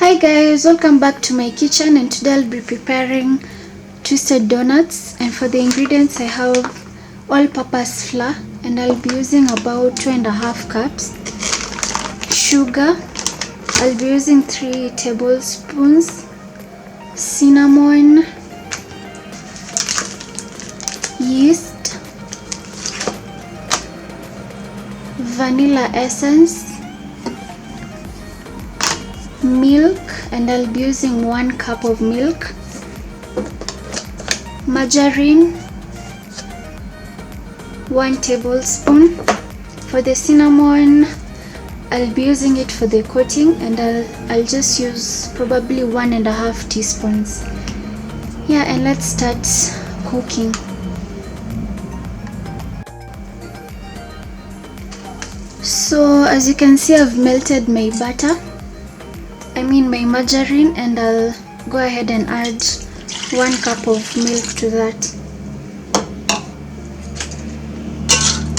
Hi guys, welcome back to my kitchen, and today I'll be preparing twisted donuts. And for the ingredients I have all-purpose flour, and I'll be using about 2.5 cups. Sugar, I'll be using 3 tablespoons. Cinnamon, yeast, vanilla essence, milk, and I'll be using 1 cup of milk, margarine, 1 tablespoon. For the cinnamon, I'll be using it for the coating, and I'll just use probably 1.5 teaspoons. Yeah, and let's start cooking. So as you can see, I've melted my my margarine, and I'll go ahead and add 1 cup of milk to that,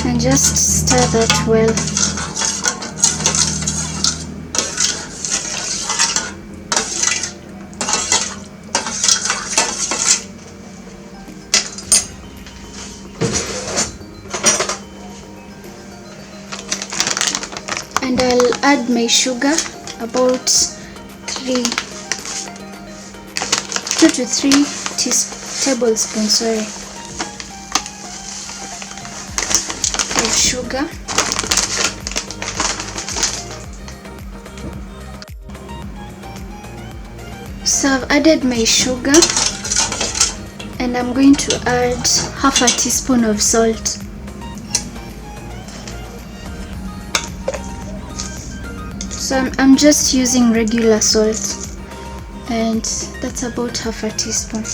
and just stir that well. And I'll add my sugar, about 2 to 3 tablespoons of sugar. So I've added my sugar, and I'm going to add 1/2 teaspoon of salt. So I'm just using regular salt, and that's about 1/2 teaspoon.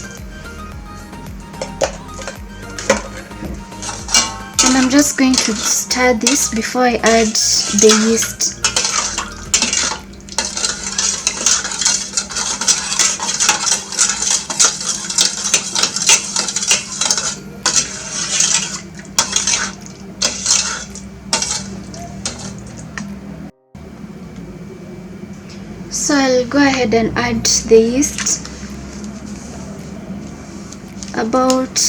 And I'm just going to stir this before I add the yeast. So I'll go ahead and add the yeast, about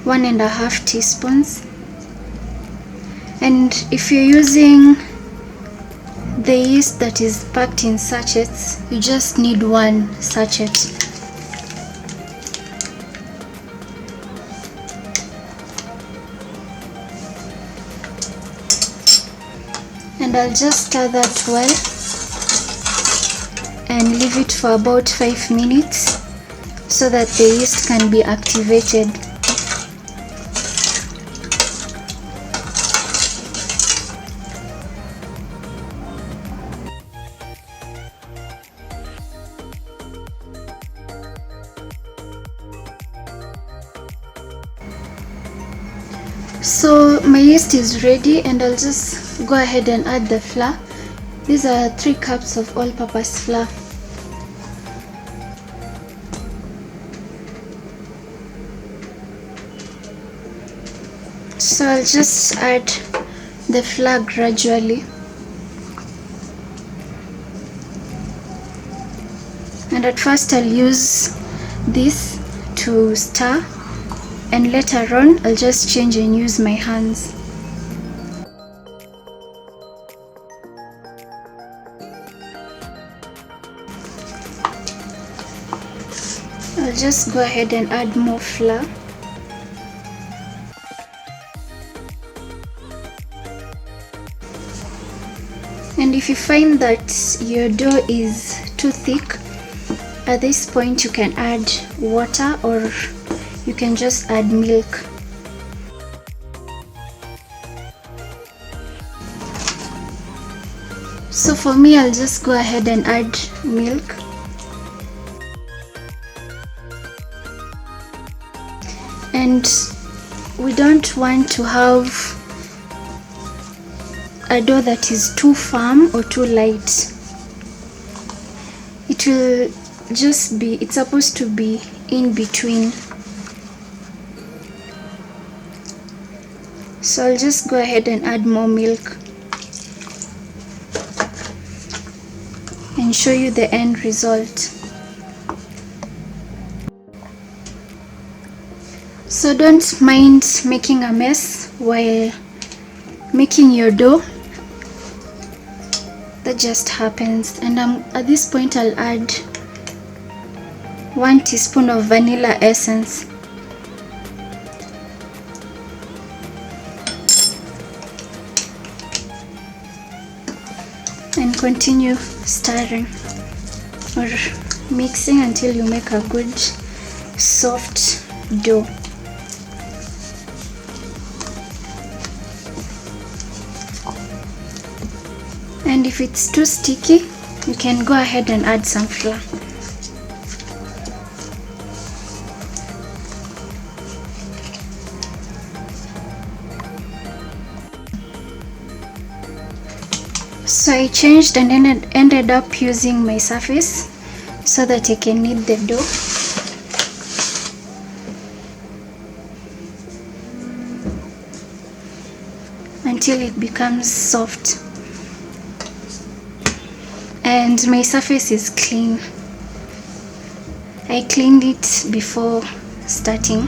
1.5 teaspoons. And if you're using the yeast that is packed in sachets, you just need 1 sachet. And I'll just stir that well and leave it for about 5 minutes so that the yeast can be activated. So my yeast is ready, and I'll just go ahead and add the flour. These are 3 cups of all-purpose flour. So I'll just add the flour gradually, and at first I'll use this to stir, and later on I'll just change and use my hands. I'll just go ahead and add more flour. And if you find that your dough is too thick, at this point you can add water, or you can just add milk. So for me, I'll just go ahead and add milk. And we don't want to have a dough that is too firm or too light. It will just be, it's supposed to be in between. So I'll just go ahead and add more milk. and show you the end result. So don't mind making a mess while making your dough. That just happens. And at this point I'll add 1 teaspoon of vanilla essence. And continue stirring or mixing until you make a good soft dough. And if it's too sticky, you can go ahead and add some flour. So I changed and ended up using my surface so that I can knead the dough. Until it becomes soft. And my surface is clean. I cleaned it before starting.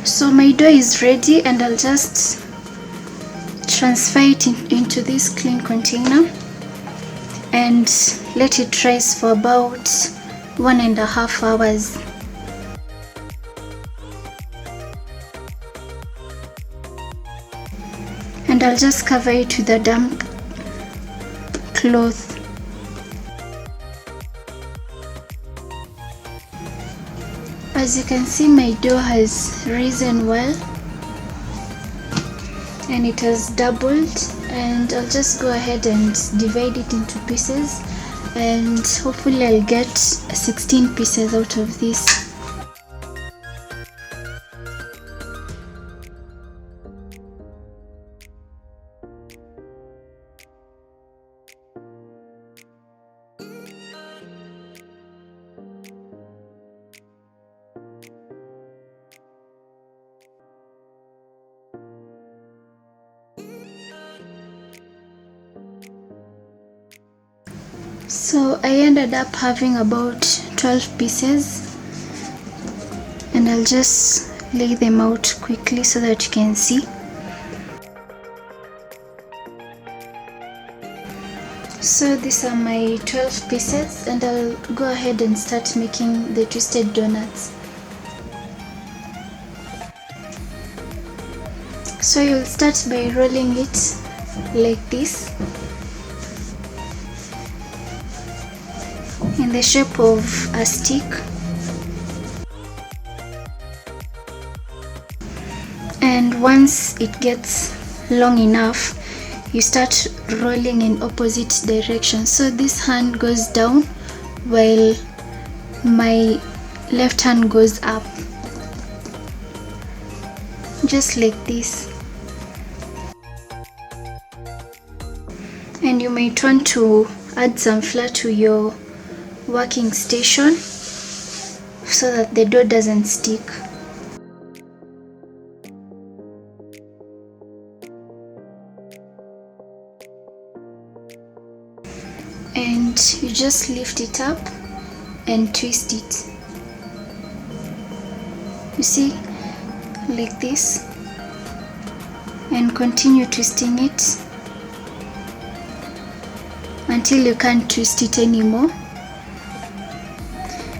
So my dough is ready, and I'll just transfer it into this clean container and let it rise for about 1.5 hours. And I'll just cover it with a damp cloth. As you can see, my dough has risen well and it has doubled, and I'll just go ahead and divide it into pieces, and hopefully I'll get 16 pieces out of this. So I ended up having about 12 pieces, and I'll just lay them out quickly so that you can see. So these are my 12 pieces, and I'll go ahead and start making the twisted donuts. So you'll start by rolling it like this, in the shape of a stick, and once it gets long enough, you start rolling in opposite directions. So this hand goes down while my left hand goes up, just like this. And you might want to add some flour to your working station so that the dough doesn't stick. And you just lift it up and twist it. You see, like this, and continue twisting it until you can't twist it anymore.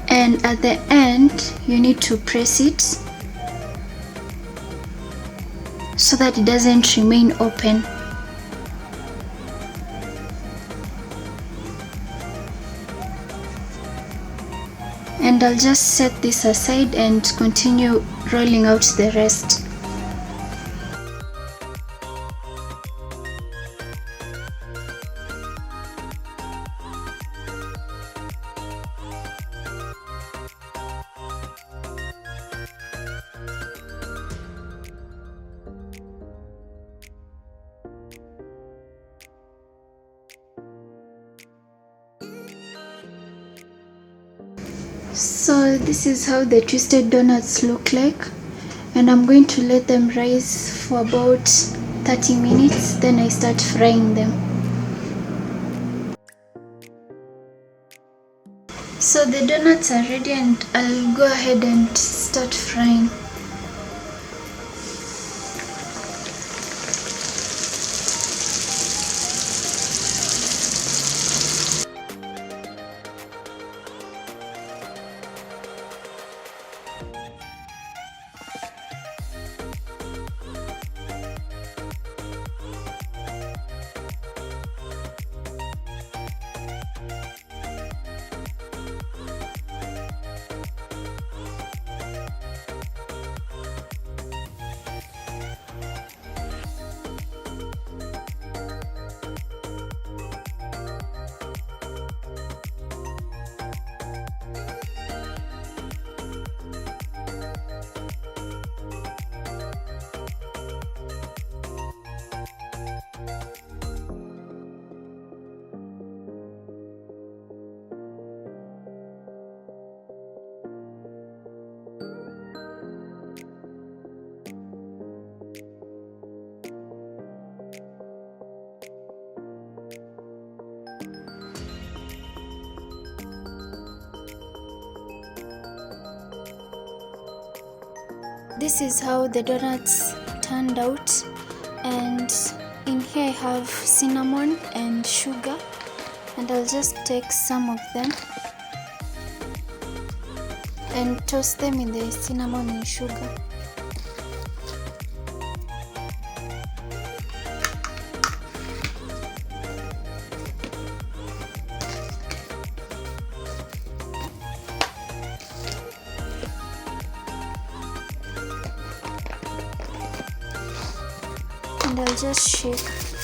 And at the end, you need to press it so that it doesn't remain open. And I'll just set this aside and continue rolling out the rest. So this is how the twisted donuts look like, and I'm going to let them rise for about 30 minutes, then I start frying them. So the donuts are ready and I'll go ahead and start frying. This is how the donuts turned out, and in here I have cinnamon and sugar, and I'll just take some of them and toast them in the cinnamon and sugar. And I'll just shake.